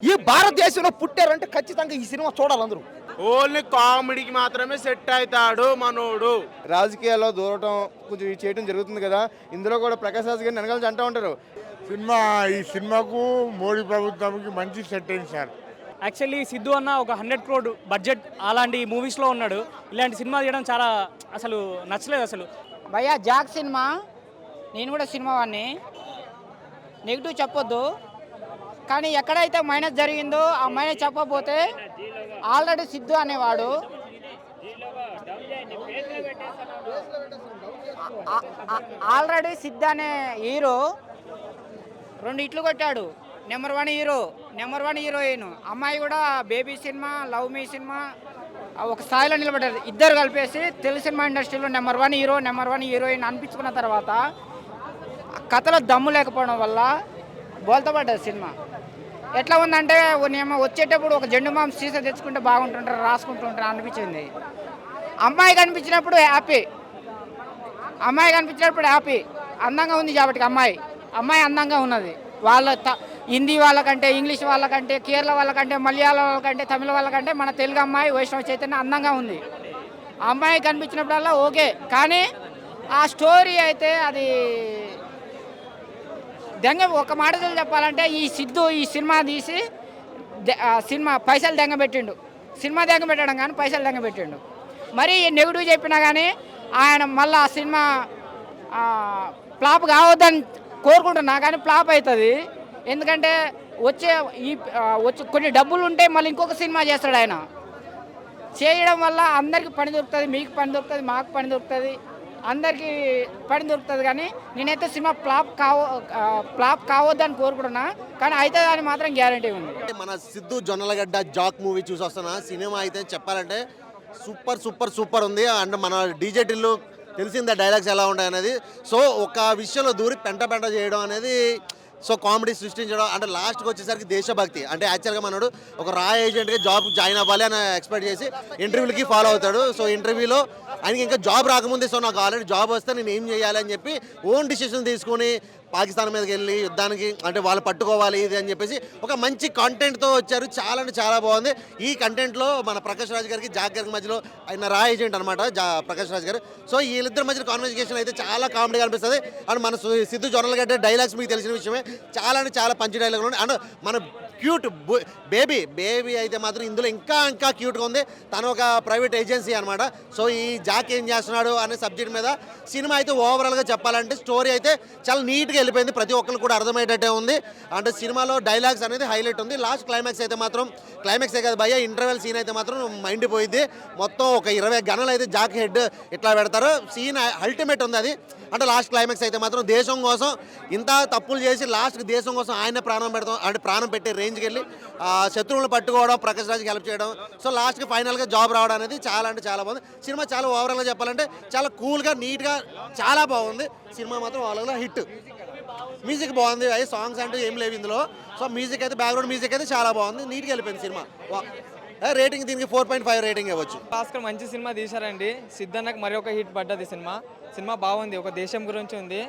ఈ భారతదేశంలో పుట్టారంటే ఖచ్చితంగా ఈ సినిమా చూడాలి అందరూ. ఓన్లీ కామెడీకి మాత్రమే సెట్ అవుతాడు మనోడు. రాజకీయాల్లో దూరటం కొంచెం ఇది చేయడం జరుగుతుంది కదా. ఇందులో కూడా ప్రకాష్ రాజ్ గారిని వెనకాల అంటూ ఉంటారు. ఈ సినిమాకు మోడీ ప్రభుత్వానికి మంచి సెట్ అయింది సార్. యాక్చువల్లీ సిద్ధు అన్న ఒక 100 crore బడ్జెట్ అలాంటి మూవీస్లో ఉన్నాడు. ఇలాంటి సినిమా తీయడం చాలా అసలు నచ్చలేదు అసలు. భయ్యా జాక్ సినిమా, నేను కూడా సినిమా వాడిని, నెగిటివ్ చెప్పొద్దు, కానీ ఎక్కడైతే మైనస్ జరిగిందో ఆ మైనస్ చెప్పకపోతే ఆల్రెడీ సిద్ధు అనేవాడు ఆల్రెడీ సిద్ధు అనే హీరో 2 ఇట్లు కొట్టాడు. Number 1 hero, number 1 heroine. అమ్మాయి కూడా బేబీ సినిమా, లవ్ మీ సినిమా ఒక స్థాయిలో నిలబడ్డారు. ఇద్దరు కలిపేసి తెలుగు సినిమా ఇండస్ట్రీలో నెంబర్ 1 హీరో, నెంబర్ 1 హీరోయిన్ అనిపించుకున్న తర్వాత కథలో దమ్ము లేకపోవడం వల్ల బోల్తపడ్డది సినిమా. ఎట్లా ఉందంటే వచ్చేటప్పుడు ఒక జెండు మాం సీసా తెచ్చుకుంటే బాగుంటుంటారు, రాసుకుంటుంటారు అనిపించింది. అమ్మాయి కనిపించినప్పుడు హ్యాపీ, అమ్మాయి కనిపించినప్పుడు హ్యాపీ. అందంగా ఉంది కాబట్టి అమ్మాయి అందంగా ఉన్నది. హిందీ వాళ్ళకంటే, ఇంగ్లీష్ వాళ్ళకంటే, కేరళ వాళ్ళకంటే, మలయాళం వాళ్ళకంటే, తమిళ వాళ్ళకంటే మన తెలుగు అమ్మాయి వైష్ణవ చైతన్య అందంగా ఉంది. అమ్మాయి కనిపించినప్పుడల్లా ఓకే, కానీ ఆ స్టోరీ అయితే అది ఒక మాటలు చెప్పాలంటే ఈ సిద్ధు ఈ సినిమా తీసి సినిమా పైసలు దెంగబెట్టిండు. సినిమా దెంగబెట్టడం కానీ పైసలు దెంగబెట్టిండు. మరి నెగిటివ్ చెప్పినా కానీ ఆయన మళ్ళీ ఆ సినిమా ఫ్లాప్ కావద్దని కోరుకుంటున్నా, కానీ ఫ్లాప్ అవుతుంది. ఎందుకంటే వచ్చే కొన్ని డబ్బులు ఉంటే మళ్ళీ ఇంకొక సినిమా చేస్తాడు ఆయన. చేయడం వల్ల అందరికీ పని దొరుకుతుంది, మీకు పని దొరుకుతుంది, మాకు పని దొరుకుతుంది, అందరికీ పని దొరుకుతుంది. కానీ నేనైతే సినిమా ఫ్లాప్ కావద్దని కోరుకుంటున్నా, కానీ అయితే దాని మాత్రం గ్యారంటీ ఉంది. మన సిద్ధు జొన్నలగడ్డ జాక్ మూవీ చూసి వస్తున్నా. సినిమా అయితే చెప్పాలంటే సూపర్ సూపర్ సూపర్ ఉంది. అండ్ మన డీజే టిల్లు తెలిసిందే డైలాగ్స్ ఎలా ఉంటాయి అనేది. సో ఒక విషయంలో దూరి పెంట చేయడం అనేది, సో కామెడీ సృష్టించడం, అంటే లాస్ట్కి వచ్చేసరికి దేశభక్తి. అంటే యాక్చువల్గా మనోడు ఒక రా ఏజెంట్గా జాబ్ జాయిన్ అవ్వాలి అని ఎక్స్పెక్ట్ చేసి ఇంటర్వ్యూలకి ఫాలో అవుతాడు. సో ఇంటర్వ్యూలో ఆయనకి ఇంకా జాబ్ రాకముందే, సో నాకు ఆల్రెడీ జాబ్ వస్తే నేను ఏం చేయాలి అని చెప్పి ఓన్ డిసిషన్ తీసుకుని పాకిస్తాన్ మీదకి వెళ్ళి యుద్ధానికి, అంటే వాళ్ళు పట్టుకోవాలి ఇది అని చెప్పేసి ఒక మంచి కంటెంట్తో వచ్చారు. చాలా అంటే చాలా బాగుంది. ఈ కంటెంట్లో మన ప్రకాష్ రాజ్ గారికి జాక్ గారికి మధ్యలో ఆయన రా ఏజెంట్ అనమాట ప్రకాష్ రాజ్ గారు. సో వీళ్ళిద్దరి మధ్యలో కాన్వర్సేషన్ అయితే చాలా కామెడీగా అనిపిస్తుంది. అండ్ మన సిద్ధు జొన్నలగడ్డ డైలాగ్స్ మీకు తెలిసిన విషయమే, చాలా అంటే చాలా పంచి డైలాగులు ఉన్నాయి. అండ్ మన క్యూట్ బేబీ అయితే మాత్రం ఇందులో ఇంకా క్యూట్గా ఉంది. తను ఒక ప్రైవేట్ ఏజెన్సీ అనమాట. సో ఈ జాక్ ఏం చేస్తున్నాడు అనే సబ్జెక్ట్ మీద సినిమా అయితే ఓవరాల్గా చెప్పాలంటే స్టోరీ అయితే చాలా నీట్గా వెళ్ళిపోయింది. ప్రతి ఒక్కరు కూడా అర్థమయ్యేటట్టే ఉంది. అంటే సినిమాలో డైలాగ్స్ అనేది హైలైట్ ఉంది. లాస్ట్ క్లైమాక్స్ అయితే మాత్రం, క్లైమాక్సే కదా భయ్య, ఇంటర్వెల్ సీన్ అయితే మాత్రం మైండ్ పోయింది. మొత్తం ఒక 20 గణాలు అయితే జాక్ హెడ్ ఇట్లా పెడతారు. సీన్ అల్టిమేట్ ఉంది అది. అంటే లాస్ట్ క్లైమాక్స్ అయితే మాత్రం దేశం కోసం ఇంత తప్పులు చేసి లాస్ట్కి దేశం కోసం ఆయన ప్రాణం పెడతాం, అంటే ప్రాణం పెట్టే రేంజ్కి వెళ్ళి శత్రువులను పట్టుకోవడం, ప్రకాష్ రాజ్కి హెల్ప్ చేయడం, సో లాస్ట్కి ఫైనల్గా జాబ్ రావడం అనేది చాలా అంటే చాలా బాగుంది. సినిమా చాలా ఓవరాల్గా చెప్పాలంటే చాలా కూల్గా నీట్గా చాలా బాగుంది. సినిమా మాత్రం ఓవరాల్గా హిట్. మ్యూజిక్ బాగుంది. అయ్యే సాంగ్స్ అంటూ ఏం లేవు ఇందులో. సో మ్యూజిక్ అయితే, బ్యాక్గ్రౌండ్ మ్యూజిక్ అయితే చాలా బాగుంది, నీట్గా వెళ్ళిపోయింది సినిమా. రేటింగ్ దీనికి 4.5 రేటింగ్ ఇవ్వచ్చు. భాస్కర్ మంచి సినిమా తీశారండి. సిద్ధన్నకు మరి ఒక హిట్ పడ్డది సినిమా బాగుంది. ఒక దేశం గురించి ఉంది.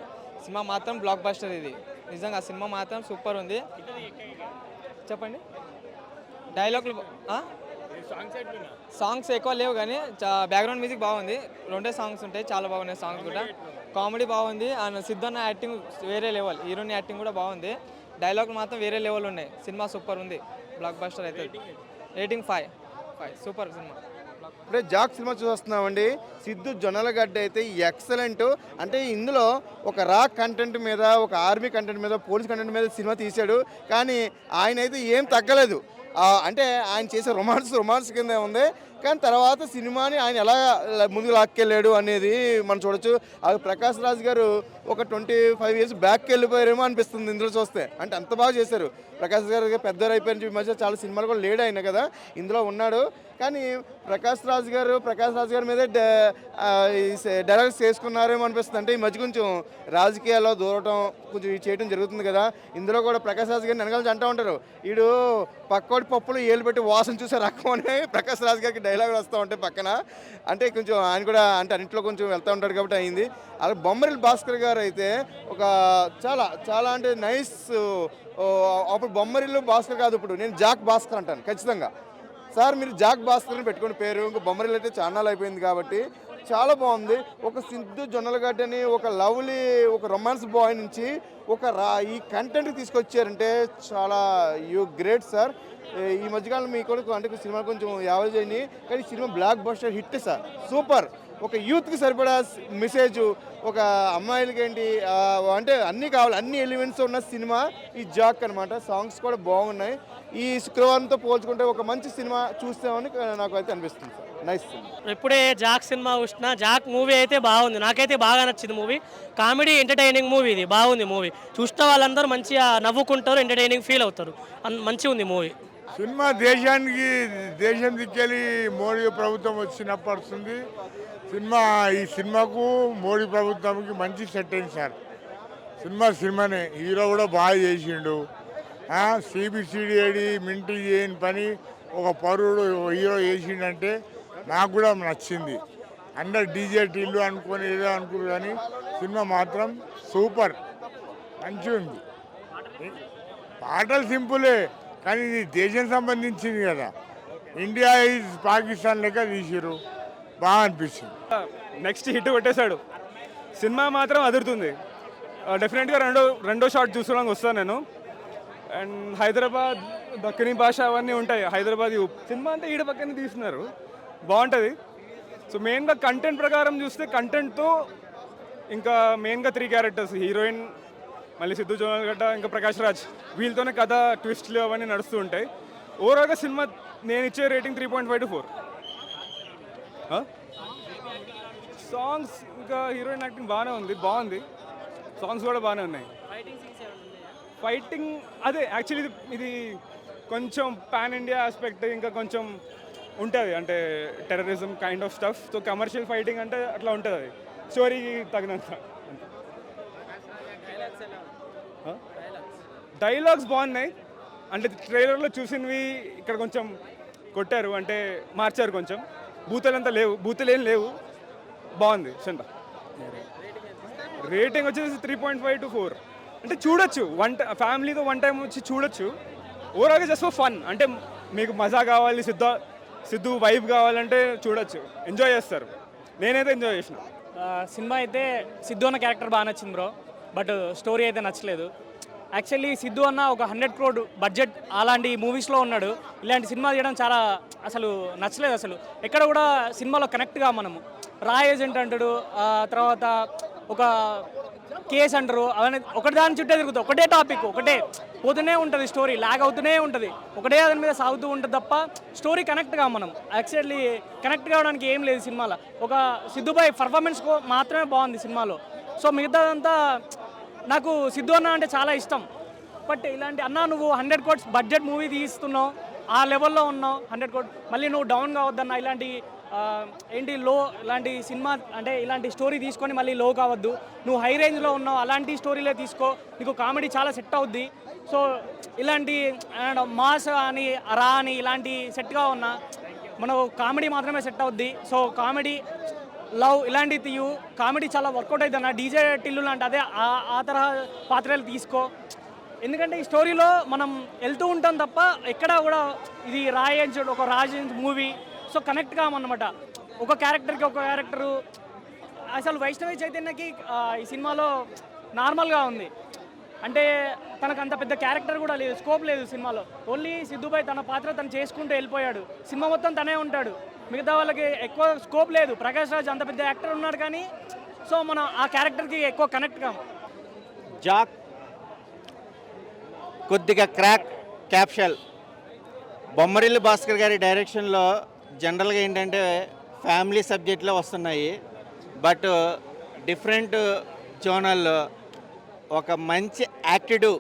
సినిమా మాత్రం బ్లాక్ బస్టర్. ఇది నిజంగా సినిమా మాత్రం సూపర్ ఉంది. చెప్పండి. డైలాగులు సాంగ్స్ ఎక్కువ లేవు, కానీ బ్యాక్గ్రౌండ్ మ్యూజిక్ బాగుంది. 2 సాంగ్స్ ఉంటాయి, చాలా బాగున్నాయి సాంగ్స్ కూడా. కామెడీ బాగుంది. అండ్ సిద్ధన్న యాక్టింగ్ వేరే లెవెల్, హీరోని యాక్టింగ్ కూడా బాగుంది. డైలాగులు మాత్రం వేరే లెవెల్ ఉన్నాయి. సినిమా సూపర్ ఉంది, బ్లాక్ బస్టర్ అయితే. Rating 5 super cinema. ఇప్పుడే జాక్ సినిమా చూస్తున్నామండి. సిద్ధు జొన్నలగడ్డ అయితే ఎక్సలెంట్. అంటే ఇందులో ఒక రా కంటెంట్ మీద, ఒక ఆర్మీ కంటెంట్ మీద, పోలీస్ కంటెంట్ మీద సినిమా తీశాడు. కానీ ఆయన అయితే ఏం తగ్గలేదు. అంటే ఆయన చేసే రొమాన్స్ కింద ఉంది. కానీ తర్వాత సినిమాని ఆయన ఎలా ముందుకు లాక్కెళ్ళాడు అనేది మనం చూడొచ్చు. ప్రకాష్ రాజ్ గారు ఒక 25 years బ్యాక్కి వెళ్ళిపోయారేమో అనిపిస్తుంది ఇందులో చూస్తే. అంటే అంత బాగా చేశారు. ప్రకాష్ గారు పెద్దలు అయిపోయిన మధ్య చాలా సినిమాలు కూడా లేడు అయినా కదా, ఇందులో ఉన్నాడు. కానీ ప్రకాష్ రాజ్ గారి మీద డైలాగ్స్ చేసుకున్నారేమో అనిపిస్తుంది. అంటే ఈ మధ్య కొంచెం రాజకీయాల్లో దూరటం కొంచెం ఇది చేయడం జరుగుతుంది కదా. ఇందులో కూడా ప్రకాష్ రాజ్ గారిని వెనకాల అంటూ ఉంటారు, వీడు పక్కోడి పప్పులు ఏళ్ళు పెట్టి వాసన చూసే రకం అని ప్రకాష్ రాజ్ గారికి డైలాగులు వస్తూ ఉంటాయి పక్కన. అంటే కొంచెం ఆయన కూడా అంటే అన్నింటిలో కొంచెం వెళ్తూ ఉంటాడు కాబట్టి అయింది. అలాగే బొమ్మరిల్లు భాస్కర్ గారు అయితే ఒక చాలా చాలా అంటే నైస్. అప్పుడు బొమ్మరిల్లు భాస్కర్ కాదు, ఇప్పుడు నేను జాక్ భాస్కర్ అంటాను ఖచ్చితంగా. సార్ మీరు జాక్ భాస్కర్ని పెట్టుకుని పేరు, ఇంకా బొమ్మరిల్లు అయితే ఛానల్ అయిపోయింది కాబట్టి చాలా బాగుంది. ఒక సిద్ధు జొన్నలగడ్డని ఒక లవ్లీ ఒక రొమాన్స్ బాయ్ నుంచి ఈ కంటెంట్కి తీసుకొచ్చారంటే చాలా యూ గ్రేట్ సార్. ఈ మధ్యకాలం మీ కొడుకు అంటే సినిమా కొంచెం యావరేజ్ అయింది కానీ cinema block buster hit sir, super. ఒక యూత్కి సరిపడా మెసేజ్, ఒక అమ్మాయిలకి ఏంటి అంటే అన్నీ కావాలి, అన్ని ఎలిమెంట్స్ ఉన్న సినిమా ఈ జాక్ అనమాట. సాంగ్స్ కూడా బాగున్నాయి. ఈ శుక్రవారంతో పోల్చుకుంటే ఒక మంచి సినిమా చూస్తామని నాకు అయితే అనిపిస్తుంది సార్. Nice cinema. ఇప్పుడే జాక్ సినిమా చూసిన. జాక్ మూవీ అయితే బాగుంది, నాకైతే బాగా నచ్చింది మూవీ. కామెడీ ఎంటర్టైనింగ్ మూవీ, ఇది బాగుంది మూవీ. చూస్తే వాళ్ళందరూ మంచిగా నవ్వుకుంటారు, ఎంటర్టైనింగ్ ఫీల్ అవుతారు. మంచిగా ఉంది మూవీ. సినిమా దేశం దిక్కెళ్ళి మోడీ ప్రభుత్వం వచ్చినప్పుడు వస్తుంది సినిమా. ఈ సినిమాకు మోడీ ప్రభుత్వంకి మంచి సెట్ అయింది సార్. సినిమానే. హీరో కూడా బాగా చేసిండు. సిబిసిడి మింటి చేయని పని ఒక పరుడు హీరో చేసిండంటే నాకు కూడా నచ్చింది. అందరు డీజేటీలు అనుకొని ఏదో అనుకున్నారు కానీ సినిమా మాత్రం సూపర్, మంచిగా ఉంది. పాటలు సింపులే కానీ ఇది దేశం సంబంధించింది కదా. ఇండియా ఈజ్ పాకిస్తాన్ లెక్క తీసిరు, బాగా అనిపించింది. నెక్స్ట్ హిట్ కొట్టేశాడు. సినిమా మాత్రం అదురుతుంది. డెఫినెట్గా రెండో షాట్ చూసుకోవడానికి వస్తాను నేను. అండ్ హైదరాబాద్ దక్కని భాష అవన్నీ ఉంటాయి. హైదరాబాద్ సినిమా అంతా ఈడ పక్కనే తీస్తున్నారు, బాగుంటుంది. సో మెయిన్గా కంటెంట్ ప్రకారం చూస్తే కంటెంట్తో ఇంకా మెయిన్గా 3 క్యారెక్టర్స్, హీరోయిన్, మళ్ళీ సిద్ధు జొన్నలగడ్డ, ఇంకా ప్రకాష్ రాజ్, వీళ్ళతోనే కథ ట్విస్ట్లు అవన్నీ నడుస్తూ ఉంటాయి. ఓవరాల్గా సినిమా నేను ఇచ్చే రేటింగ్ 3.5 to 4. సాంగ్స్ ఇంకా హీరోయిన్ యాక్టింగ్ బాగుంది. సాంగ్స్ కూడా బాగానే ఉన్నాయి. ఫైటింగ్ అదే యాక్చువల్లీ ఇది కొంచెం పాన్ ఇండియా ఆస్పెక్ట్ ఇంకా కొంచెం ఉంటుంది, అంటే terrorism kind of stuff. So commercial fighting అంటే అట్లా ఉంటుంది, అది స్టోరీకి తగినంత. డైలాగ్స్ బాగున్నాయి, అంటే ట్రైలర్లో చూసినవి ఇక్కడ కొంచెం కొట్టారు, అంటే మార్చారు కొంచెం. బూతులేం లేవు, బాగుంది సినిమా. రేటింగ్ వచ్చేసి 3.5 to 4. అంటే చూడొచ్చు, ఫ్యామిలీతో వన్ టైం వచ్చి చూడొచ్చు. ఓవరాల్గా జస్ట్ ఫర్ ఫన్, అంటే మీకు మజా కావాలి, సిద్ధు వైబ్ కావాలంటే చూడొచ్చు, ఎంజాయ్ చేస్తారు. నేనైతే ఎంజాయ్ చేసిన. సినిమా అయితే సిద్ధు అన్న క్యారెక్టర్ బాగా నచ్చింది బ్రో, బట్ స్టోరీ అయితే నచ్చలేదు. యాక్చువల్లీ సిద్ధు అన్న ఒక 100 crore బడ్జెట్ అలాంటి మూవీస్లో ఉన్నాడు. ఇలాంటి సినిమా తీయడం చాలా అసలు నచ్చలేదు. అసలు ఎక్కడ కూడా సినిమాలో కనెక్ట్గా మనము ఏజెంట్ అంటాడు, తర్వాత ఒక కేసు అంటారు, అవన్నీ ఒకటి దాని చుట్టే తిరుగుతుంది. ఒకటే టాపిక్, ఒకటే పోతూనే ఉంటుంది, స్టోరీ లాగ్ అవుతూనే ఉంటుంది, ఒకటే దాని మీద సాగుతూ ఉంటుంది తప్ప స్టోరీ కనెక్ట్గా మనం యాక్చువల్లీ కనెక్ట్ కావడానికి ఏం లేదు సినిమాలో. ఒక సిద్ధుబాయ్ పర్ఫార్మెన్స్ మాత్రమే బాగుంది సినిమాలో. సో మిగతాదంతా నాకు సిద్ధు అన్న అంటే చాలా ఇష్టం. బట్ ఇలాంటి అన్న నువ్వు 100 crores బడ్జెట్ మూవీ తీస్తున్నావు, ఆ లెవెల్లో ఉన్నావు, 100 crores మళ్ళీ నువ్వు డౌన్ కావద్దన్న. ఇలాంటి ఇలాంటి సినిమా అంటే ఇలాంటి స్టోరీ తీసుకొని మళ్ళీ లో కావద్దు. నువ్వు హై రేంజ్లో ఉన్నావు, అలాంటి స్టోరీలే తీసుకో, నీకు కామెడీ చాలా సెట్ అవుద్ది. సో ఇలాంటి మాస్ అని రా అని ఇలాంటి సెట్గా ఉన్నా మనకు కామెడీ మాత్రమే సెట్ అవుద్ది. సో కామెడీ, లవ్ ఇలాంటివి తీయు, కామెడీ చాలా వర్కౌట్ అవుతుంది అన్న. డీజే టిల్లు లాంటి అదే ఆ తరహా పాత్రలు తీసుకో. ఎందుకంటే ఈ స్టోరీలో మనం వెళ్తూ ఉంటాం తప్ప ఎక్కడ కూడా ఇది ఒక రాజేంజ్ మూవీ. సో కనెక్ట్ కామన్నమాట, ఒక క్యారెక్టర్కి ఒక క్యారెక్టరు. అసలు వైష్ణవి చైతన్యకి ఈ సినిమాలో నార్మల్గా ఉంది, అంటే తనకు అంత పెద్ద క్యారెక్టర్ కూడా లేదు, స్కోప్ లేదు సినిమాలో. ఓన్లీ సిద్ధుబాయ్ తన పాత్ర తను చేసుకుంటూ వెళ్ళిపోయాడు. సినిమా మొత్తం తనే ఉంటాడు, మిగతా వాళ్ళకి ఎక్కువ స్కోప్ లేదు. ప్రకాష్ రాజ్ అంత పెద్ద యాక్టర్ ఉన్నాడు కానీ సో మనం ఆ క్యారెక్టర్కి ఎక్కువ కనెక్ట్ కాము. జాక్ కొద్దిగా క్యాప్షల్. బొమ్మరిల్లు భాస్కర్ గారి డైరెక్షన్లో జనరల్గా ఏంటంటే ఫ్యామిలీ సబ్జెక్ట్లో వస్తున్నాయి, బట్ డిఫరెంట్ జోనల్లో ఒక మంచి యాక్టివ్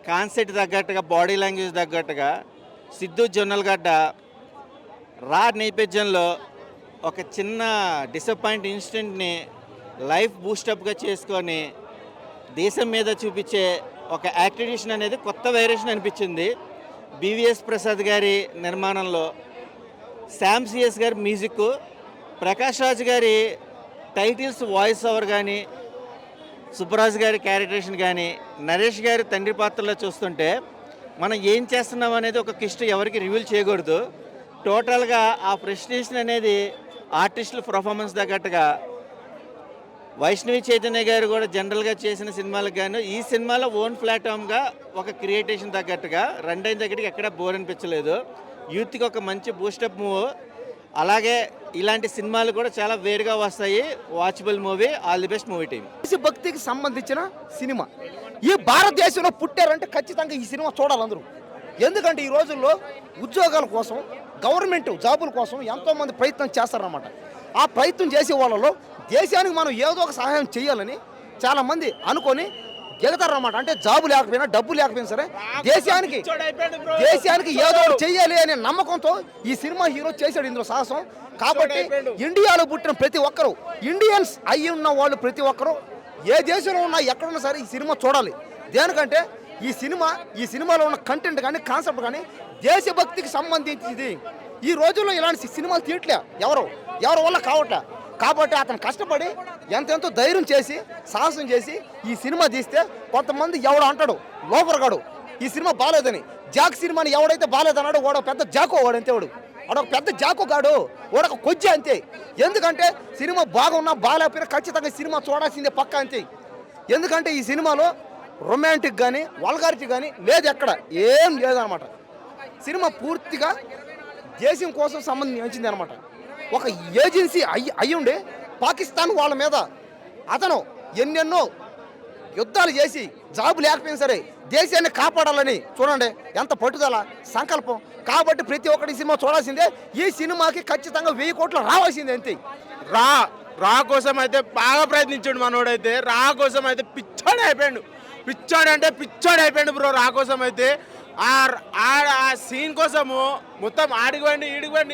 కాన్సెప్ట్ తగ్గట్టుగా, బాడీ లాంగ్వేజ్ తగ్గట్టుగా సిద్ధు జొన్నలగడ్డ నేపథ్యంలో ఒక చిన్న డిసప్పాయింట్ ఇన్సిడెంట్ని లైఫ్ బూస్టప్గా చేసుకొని దేశం మీద చూపించే ఒక యాక్టివేషన్ అనేది కొత్త వేరియేషన్ అనిపించింది. బివిఎస్ ప్రసాద్ గారి నిర్మాణంలో శామ్ సిఎస్ గారి మ్యూజిక్, ప్రకాష్ రాజ్ గారి టైటిల్స్ వాయిస్ ఓవర్ కానీ, సుబ్బరాజు గారి క్యారెక్టరేషన్ కానీ, నరేష్ గారి తండ్రి పాత్రలో చూస్తుంటే మనం ఏం చేస్తున్నాం అనేది ఒక కిస్ట్ ఎవరికి రివీల్ చేయకూడదు. టోటల్గా ఆ ప్రెస్టేషన్ అనేది ఆర్టిస్టుల పర్ఫార్మెన్స్ తగ్గట్టుగా వైష్ణవి చైతన్య గారు కూడా జనరల్గా చేసిన సినిమాలకు గాను ఈ సినిమాలో ఓన్ ప్లాట్ఫామ్గా ఒక క్రియేటేషన్ తగ్గట్టుగా రన్ టైం తగ్గట్టుగా ఎక్కడ బోర్ అనిపించలేదు. యూత్కి ఒక మంచి బూస్టప్ మూవ్. అలాగే ఇలాంటి సినిమాలు కూడా చాలా వేరుగా వస్తాయి. Watchable movie. All the best movie team. భక్తికి సంబంధించిన సినిమా ఈ భారతదేశంలో పుట్టారంటే ఖచ్చితంగా ఈ సినిమా చూడాలి అందరూ. ఎందుకంటే ఈ రోజుల్లో ఉద్యోగాల కోసం, గవర్నమెంట్ జాబుల కోసం ఎంతోమంది ప్రయత్నం చేస్తారన్నమాట. ఆ ప్రయత్నం చేసే వాళ్ళలో దేశానికి మనం ఏదో ఒక సహాయం చేయాలని చాలామంది అనుకొని గెలుతారన్నమాట. అంటే జాబు లేకపోయినా, డబ్బు లేకపోయినా సరే దేశానికి ఏదో ఒకటి చెయ్యాలి అనే నమ్మకంతో ఈ సినిమా హీరో చేశాడు ఇందులో సాహసం. కాబట్టి ఇండియాలో పుట్టిన ప్రతి ఒక్కరూ, ఇండియన్స్ అయి ఉన్న వాళ్ళు ప్రతి ఒక్కరూ ఏ దేశంలో ఉన్నా ఎక్కడున్నా సరే ఈ సినిమా చూడాలి. దేనికంటే ఈ సినిమాలో ఉన్న కంటెంట్ కానీ, కాన్సెప్ట్ కానీ దేశభక్తికి సంబంధించింది. ఈ రోజుల్లో ఇలాంటి సినిమాలు తీయట్లే ఎవరి వల్ల కావట్లే. కాబట్టి అతను కష్టపడి ఎంతెంతో ధైర్యం చేసి, సాహసం చేసి ఈ సినిమా తీస్తే కొంతమంది ఎవడో అంటాడు లోపరగాడు ఈ సినిమా బాగాలేదని. జాక్ సినిమాని ఎవడైతే బాగాలేదన్నాడు వాడు పెద్ద జాకో, వాడంతే వాడొక పెద్ద జాకో కాడు, వాడొక కొజ్జి అంతే. ఎందుకంటే సినిమా బాగున్నా బాగాలేకపోయినా ఖచ్చితంగా సినిమా చూడాల్సిందే పక్కా అంతే. ఎందుకంటే ఈ సినిమాలో రొమాంటిక్ కానీ, వల్గారిటీ కానీ లేదు, ఎక్కడ ఏం లేదనమాట. సినిమా పూర్తిగా దేశం కోసం సంబంధించింది అనమాట. ఒక ఏజెన్సీ అయ్యుండి పాకిస్తాన్ వాళ్ళ మీద అతను ఎన్నెన్నో యుద్ధాలు చేసి జాబు లేకపోయినా సరే దేశాన్ని కాపాడాలని చూడండి ఎంత పట్టుదల, సంకల్పం. కాబట్టి ప్రతి ఒక్కటి సినిమా చూడాల్సిందే. ఈ సినిమాకి ఖచ్చితంగా 1000 కోట్లు రావాల్సిందే అంతే. రా కోసం అయితే బాగా ప్రయత్నించాడు మనోడైతే. రా కోసం అయితే పిచ్చాడు అయిపోయాడు బ్రో. రా కోసం అయితే ఆ సీన్ కోసము మొత్తం ఆడిపోయింది,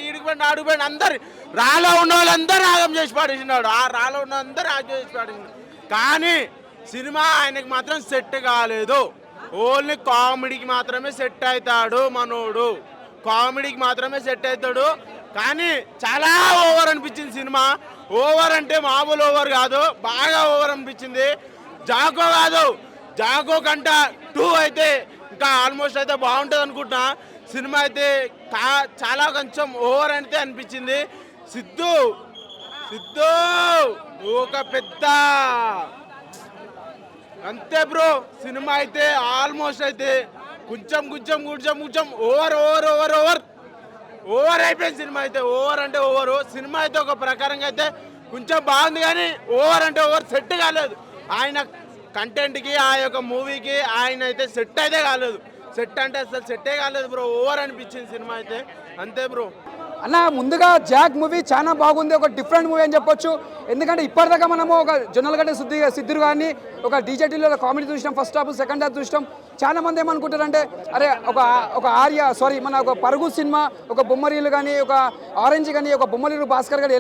ఈడిపోయింది అందరు రాలో ఉన్న వాళ్ళందరూ ఆగం చేసి పాడేసినాడు. ఆ రాలో ఉన్న అందరూ ఆగం చేసి పాడేసినాడు. కానీ సినిమా ఆయనకి మాత్రం సెట్ కాలేదు. ఓన్లీ కామెడీకి మాత్రమే సెట్ అవుతాడు మనోడు, కామెడీకి మాత్రమే సెట్ అవుతాడు. కానీ చాలా ఓవర్ అనిపించింది సినిమా. ఓవర్ అంటే మామూలు ఓవర్ కాదు, బాగా ఓవర్ అనిపించింది. జాగో కంట 2 అయితే ఇంకా ఆల్మోస్ట్ అయితే బాగుంటుంది అనుకుంటున్నా. సినిమా అయితే చాలా కొంచెం ఓవర్ అయితే అనిపించింది. సిద్ధు ఒక పెద్ద అంతే బ్రో. సినిమా అయితే ఆల్మోస్ట్ అయితే కొంచెం ఓవర్ అయిపోయింది సినిమా అయితే. ఓవర్ అంటే ఓవరు. సినిమా అయితే ఒక ప్రకారంగా అయితే కొంచెం బాగుంది, కానీ ఓవర్ అంటే ఓవర్ సెట్ కాలేదు. ఆయన కంటెంట్కి, ఆ యొక్క మూవీకి ఆయన అయితే సెట్ అయితే కాలేదు. సెట్ అంటే అసలు సెట్టే కాలేదు బ్రో. ఓవర్ అనిపించింది సినిమా అయితే, అంతే బ్రో. అన్న ముందుగా జాక్ మూవీ చాలా బాగుంది, ఒక డిఫరెంట్ మూవీ అని చెప్పొచ్చు. ఎందుకంటే ఇప్పటిదాకా మనము ఒక జొన్నలగడ్డ సిద్ధురు కానీ ఒక డీజేటీలో కామెడీ చూసినాం, ఫస్ట్ హాఫ్ సెకండ్ హాఫ్ చూసినాం. చాలా మంది ఏమనుకుంటారంటే అరే మన ఒక పరుగు సినిమా, ఒక బొమ్మరీలు కానీ, ఒక ఆరెంజ్ కానీ, ఒక బొమ్మరీలు భాస్కర్ గారు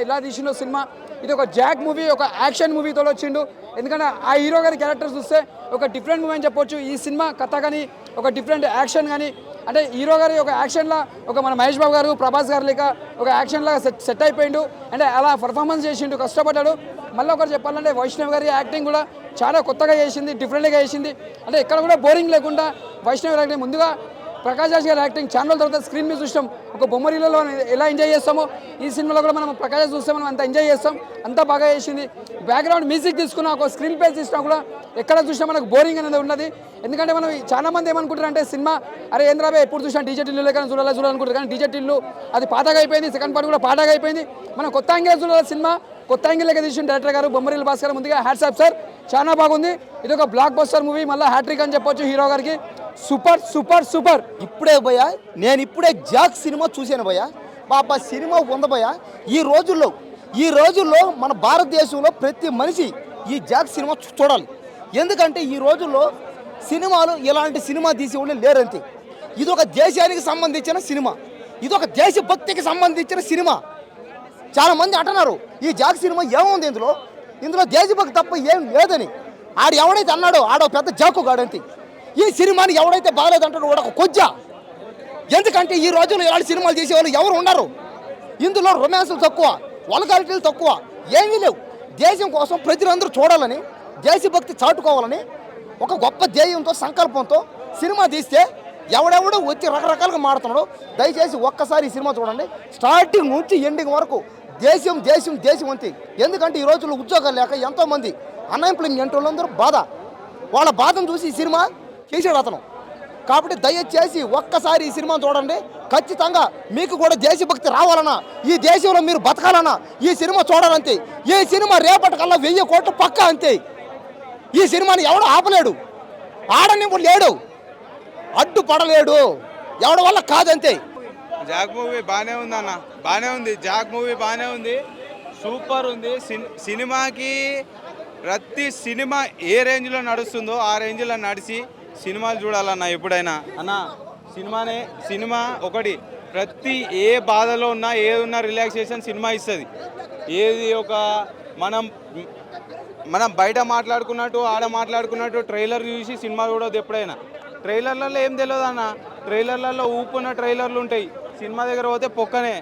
ఎలా తీసిండో సినిమా. ఇది ఒక జాక్ మూవీ, ఒక యాక్షన్ మూవీతో వచ్చిండు. ఎందుకంటే ఆ హీరో గారి క్యారెక్టర్ చూస్తే ఒక డిఫరెంట్ మూవీ అని చెప్పొచ్చు. ఈ సినిమా కథ కానీ, ఒక డిఫరెంట్ యాక్షన్ కానీ, అంటే హీరో గారి ఒక యాక్షన్లా ఒక మన మహేష్ బాబు గారు, ప్రభాస్ గారు లేక ఒక యాక్షన్లాగా సెట్ అయిపోయిండు. అంటే అలా పర్ఫార్మెన్స్ చేసిండు, కష్టపడ్డాడు. మళ్ళీ ఒకటి చెప్పాలంటే వైష్ణవ్ గారి యాక్టింగ్ కూడా చాలా కొత్తగా చేసింది, డిఫరెంట్గా చేసింది. అంటే ఎక్కడ కూడా బోరింగ్ లేకుండా వైష్ణవ్ గారి యాక్టింగ్. ముందుగా ప్రకాష్ రాజ్ గారి యాక్టింగ్ చాలా రోజుల తర్వాత స్క్రీన్ మీద చూస్తాం. ఒక బొమ్మరీలలో ఎలా ఎంజాయ్ చేస్తామో ఈ సినిమాలో కూడా మనం ప్రకాష్ రాజ్ చూస్తే మనం అంత ఎంజాయ్ చేస్తాం. అంతా బాగా చేసింది. బ్యాక్గ్రౌండ్ మ్యూజిక్ తీసుకున్నా, ఒక స్క్రీన్ ప్లే తీసుకున్నా కూడా ఎక్కడ చూసినా మనకు బోరింగ్ అనేది ఉన్నది. ఎందుకంటే మనం చాలా మంది ఏమనుకుంటారంటే సినిమా అరే ఏంద్రాబే ఎప్పుడు చూసినా డీజేటీల్లో లేక చూడాలనుకుంటారు. కానీ డీజేటీల్లో అది పాతగా అయిపోయింది, సెకండ్ పార్ట్ కూడా పాతగా అయిపోయింది. మనం కొత్త యాంగిల్ చూడాలి సినిమా, కొత్త యాంగిల్ లెక్క తీసిన డైరెక్టర్ గారు బొమ్మరీల భాస్కర్. ముందుగా హ్యాట్స్ ఆఫ్ సార్, చాలా బాగుంది. ఇది ఒక బ్లాక్ బస్టర్ మూవీ, మళ్ళీ హ్యాట్రిక్ అని చెప్పొచ్చు హీరో గారికి. సూపర్. నేను ఇప్పుడే జాక్ సినిమా చూశాను భయ్యా. బాబా సినిమా ఉంది భయ్యా. ఈ రోజుల్లో మన భారతదేశంలో ప్రతి మనిషి ఈ జాక్ సినిమా చూడాలి. ఎందుకంటే ఈ రోజుల్లో సినిమాలు ఇలాంటి సినిమా తీసేవాళ్ళు లేరంతే. ఇది ఒక దేశానికి సంబంధించిన సినిమా, ఇది ఒక దేశభక్తికి సంబంధించిన సినిమా. చాలా మంది అంటున్నారు ఈ జాక్ సినిమా ఏముంది, ఇందులో దేశభక్తి తప్ప ఏం లేదని. ఆడు ఎవడైతే అన్నాడో ఆడో పెద్ద జాకు గాడంతే. ఈ సినిమాని ఎవడైతే బాగాలేదంటాడో వాడు ఒక కొజ్జా. ఎందుకంటే ఈ రోజుల్లో ఇలాంటి సినిమాలు చేసేవాళ్ళు ఎవరు ఉండరు. ఇందులో రొమాన్సులు తక్కువ, వల్గారిటీలు తక్కువ, ఏమీ లేవు. దేశం కోసం ప్రజలందరూ చూడాలని, దేశభక్తి చాటుకోవాలని ఒక గొప్ప ధ్యేయంతో సంకల్పంతో సినిమా తీస్తే ఎవడెవడో వచ్చి రకరకాలుగా మాడుతున్నాడు. దయచేసి ఒక్కసారి ఈ సినిమా చూడండి, స్టార్టింగ్ నుంచి ఎండింగ్ వరకు దేశం దేశం దేశం అంతే. ఎందుకంటే ఈ రోజుల్లో ఉద్యోగాలు లేక ఎంతోమంది అన్ఎంప్లాయ్మెంట్ వాళ్ళందరూ బాధ, వాళ్ళ బాధను చూసి ఈ సినిమా చేసాడు అతను. కాబట్టి దయచేసి ఒక్కసారి ఈ సినిమా చూడండి. ఖచ్చితంగా మీకు కూడా దేశభక్తి రావాలన్నా, ఈ దేశంలో మీరు బతకాలన్నా ఈ సినిమా చూడాలంతే. ఈ సినిమా రేపటికల్లా 1000 కోట్లు పక్కా అంతే. ఈ సినిమాని ఎవడు ఆపలేడు, ఆడనివ్వడు లేడు, అడ్డుపడలేడు, ఎవడి వల్ల కాదంతే. జాక్ మూవీ బాగానే ఉంది అన్న, బాగానే ఉంది. జాక్ మూవీ బాగానే ఉంది, సూపర్ ఉంది. సినిమాకి ప్రతి సినిమా ఏ రేంజ్లో నడుస్తుందో ఆ రేంజ్లో నడిచి సినిమాలు చూడాలన్న ఎప్పుడైనా. అన్న సినిమా ఒకటి, ప్రతి ఏ బాధలో ఉన్నా ఏది ఉన్నా రిలాక్సేషన్ సినిమా ఇస్తుంది. ఏది ఒక మనం బయట మాట్లాడుకున్నట్టు ఆడ మాట్లాడుకున్నట్టు ట్రైలర్ చూసి సినిమా చూడదు ఎప్పుడైనా. ట్రైలర్లలో ఏం తెలియదు అన్న, ట్రైలర్లలో ఊపున్న ట్రైలర్లు ఉంటాయి, సినిమా దగ్గర పోతే పొక్కనే.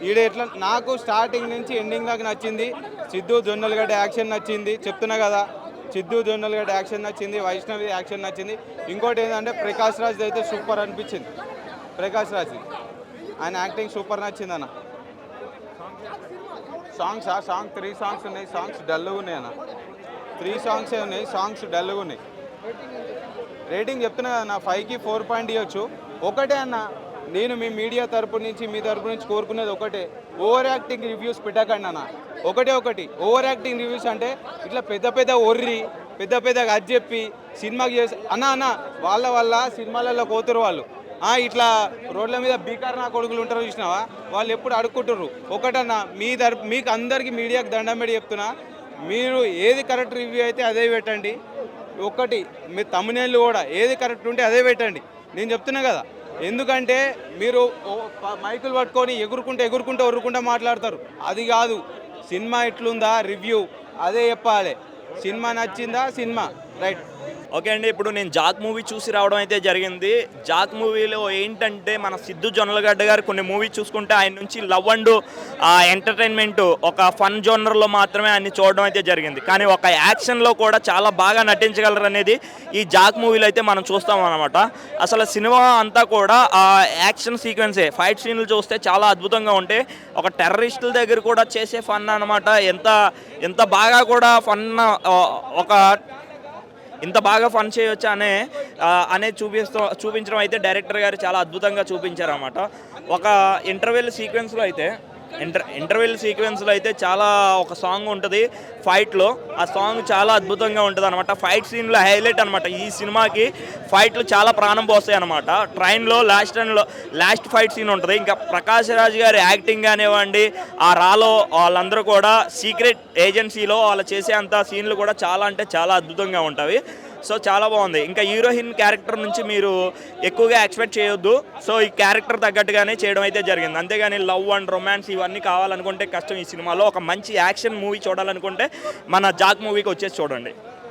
ఈడ ఎట్లా నాకు స్టార్టింగ్ నుంచి ఎండింగ్ దాకా నచ్చింది. సిద్ధు జొన్నలగడ్డ యాక్షన్ నచ్చింది, చెప్తున్నా కదా. సిద్ధు జొన్నలగడ్డ యాక్షన్ నచ్చింది, వైష్ణవి యాక్షన్ నచ్చింది. ఇంకోటి ఏంటంటే ప్రకాష్ రాజ్ అయితే సూపర్ అనిపించింది. ప్రకాష్ రాజ్ ఆయన యాక్టింగ్ సూపర్ నచ్చింది అన్న. సాంగ్స్ 3 సాంగ్స్ ఉన్నాయి, సాంగ్స్ డల్గా ఉన్నాయి అన్న. 3 సాంగ్సే ఉన్నాయి, సాంగ్స్ డల్గా ఉన్నాయి. రేటింగ్ చెప్తున్నా కదా నా 5కి 4 పాయింట్ ఇవ్వచ్చు. ఒకటే అన్న, నేను మీ మీడియా తరపు నుంచి మీ తరపు నుంచి కోరుకునేది ఒకటే, ఓవర్ యాక్టింగ్ రివ్యూస్ పెట్టకండి అన్న. ఒకటి ఓవర్ యాక్టింగ్ రివ్యూస్ అంటే ఇట్లా పెద్ద ఒర్రి పెద్దగా అది చెప్పి సినిమాకి చేసి అన్న వాళ్ళ వల్ల సినిమాలలో కోతురు వాళ్ళు. ఇట్లా రోడ్ల మీద బీకార్ నా కొడుకులు ఉంటారు చూసినావా, వాళ్ళు ఎప్పుడు అడుక్కుంటుర్రు. ఒకటన్నా మీకు అందరికీ మీడియాకి దండం పెట్టి చెప్తున్నా, మీరు ఏది కరెక్ట్ రివ్యూ అయితే అదే పెట్టండి. ఒకటి మీ తమ్మునేళ్ళు కూడా ఏది కరెక్ట్ ఉంటే అదే పెట్టండి. నేను చెప్తున్నా కదా, ఎందుకంటే మీరు మైకులు పట్టుకొని ఎగురుకుంటూ ఒర్రుకుంటూ మాట్లాడతారు. అది కాదు, సినిమా ఎట్లుందా రివ్యూ అదే చెప్పాలి. సినిమా నచ్చిందా సినిమా రైట్. ఓకే అండి, ఇప్పుడు నేను జాక్ మూవీ చూసి రావడం అయితే జరిగింది. జాక్ మూవీలో ఏంటంటే మన సిద్ధు జొన్నలగడ్డ గారు కొన్ని మూవీ చూసుకుంటే ఆయన నుంచి లవ్ అండ్ ఎంటర్టైన్మెంట్ ఒక ఫన్ జోనర్లో మాత్రమే అన్ని చూడడం అయితే జరిగింది. కానీ ఒక యాక్షన్లో కూడా చాలా బాగా నటించగలరు అనేది ఈ జాక్ మూవీలో అయితే మనం చూస్తాం అన్నమాట. అసలు సినిమా అంతా కూడా ఆ యాక్షన్ సీక్వెన్సే, ఫైట్ సీన్లు చూస్తే చాలా అద్భుతంగా ఉంటాయి. ఒక టెర్రరిస్టుల దగ్గర కూడా చేసే ఫన్ అనమాట. ఎంత బాగా కూడా ఫన్ ఇంత బాగా ఫన్ చేయొచ్చా అనేది చూపించడం అయితే డైరెక్టర్ గారు చాలా అద్భుతంగా చూపించారన్నమాట. ఒక ఇంటర్వెల్ సీక్వెన్స్లో అయితే చాలా ఒక సాంగ్ ఉంటుంది ఫైట్లో, ఆ సాంగ్ చాలా అద్భుతంగా ఉంటుంది అనమాట. ఫైట్ సీన్లో హైలైట్ అనమాట. ఈ సినిమాకి ఫైట్లు చాలా ప్రాణం పోస్తాయి అనమాట. ట్రైన్లో లాస్ట్ ఫైట్ సీన్ ఉంటుంది. ఇంకా ప్రకాష్ రాజ్ గారి యాక్టింగ్ కానివ్వండి, ఆ రాలో వాళ్ళందరూ కూడా సీక్రెట్ ఏజెన్సీలో వాళ్ళు చేసే అంత సీన్లు కూడా చాలా అంటే చాలా అద్భుతంగా ఉంటాయి. సో చాలా బాగుంది. ఇంకా హీరోయిన్ క్యారెక్టర్ నుంచి మీరు ఎక్కువగా ఎక్స్పెక్ట్ చేయొద్దు. సో ఈ క్యారెక్టర్ తగ్గట్టుగానే చేయడం అయితే జరిగింది. అంతేగాని లవ్ అండ్ రొమాన్స్ ఇవన్నీ కావాలనుకుంటే కష్టం. ఈ సినిమాలో ఒక మంచి యాక్షన్ మూవీ చూడాలనుకుంటే మన జాక్ మూవీకి వచ్చేసి చూడండి.